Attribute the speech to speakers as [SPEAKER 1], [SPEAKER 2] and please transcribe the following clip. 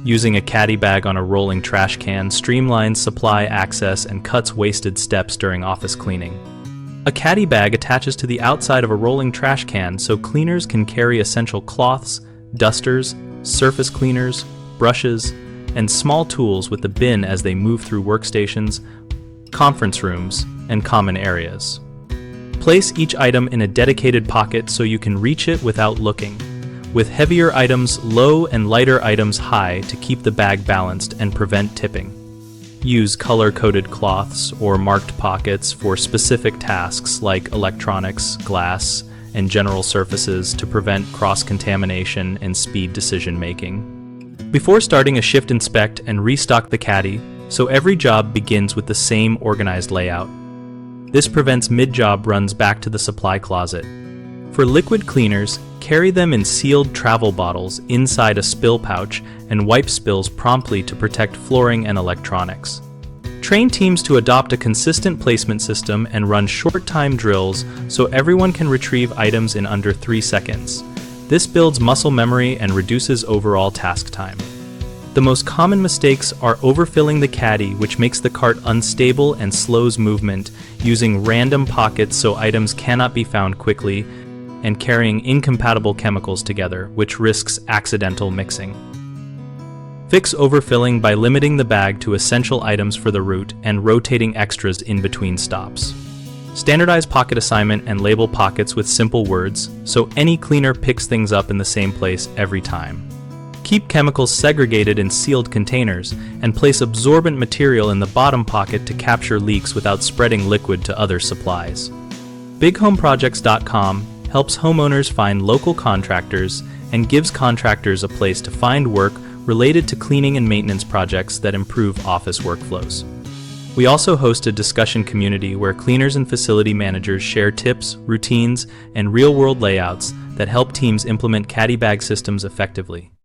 [SPEAKER 1] Using a caddy bag on a rolling trash can streamlines supply access and cuts wasted steps during office cleaning. A caddy bag attaches to the outside of a rolling trash can so cleaners can carry essential cloths, dusters, surface cleaners, brushes, and small tools with the bin as they move through workstations, conference rooms, and common areas. Place each item in a dedicated pocket so you can reach it without looking, with heavier items low and lighter items high to keep the bag balanced and prevent tipping. Use color-coded cloths or marked pockets for specific tasks like electronics, glass, and general surfaces to prevent cross-contamination and speed decision-making. Before starting a shift, inspect and restock the caddy so every job begins with the same organized layout. This prevents mid-job runs back to the supply closet. For liquid cleaners, carry them in sealed travel bottles inside a spill pouch and wipe spills promptly to protect flooring and electronics. Train teams to adopt a consistent placement system and run short-time drills so everyone can retrieve items in under 3 seconds. This builds muscle memory and reduces overall task time. The most common mistakes are overfilling the caddy, which makes the cart unstable and slows movement, using random pockets so items cannot be found quickly, and carrying incompatible chemicals together, which risks accidental mixing. Fix overfilling by limiting the bag to essential items for the route and rotating extras in between stops. Standardize pocket assignment and label pockets with simple words, so any cleaner picks things up in the same place every time. Keep chemicals segregated in sealed containers and place absorbent material in the bottom pocket to capture leaks without spreading liquid to other supplies. BigHomeProjects.com helps homeowners find local contractors and gives contractors a place to find work related to cleaning and maintenance projects that improve office workflows. We also host a discussion community where cleaners and facility managers share tips, routines, and real-world layouts that help teams implement caddy bag systems effectively.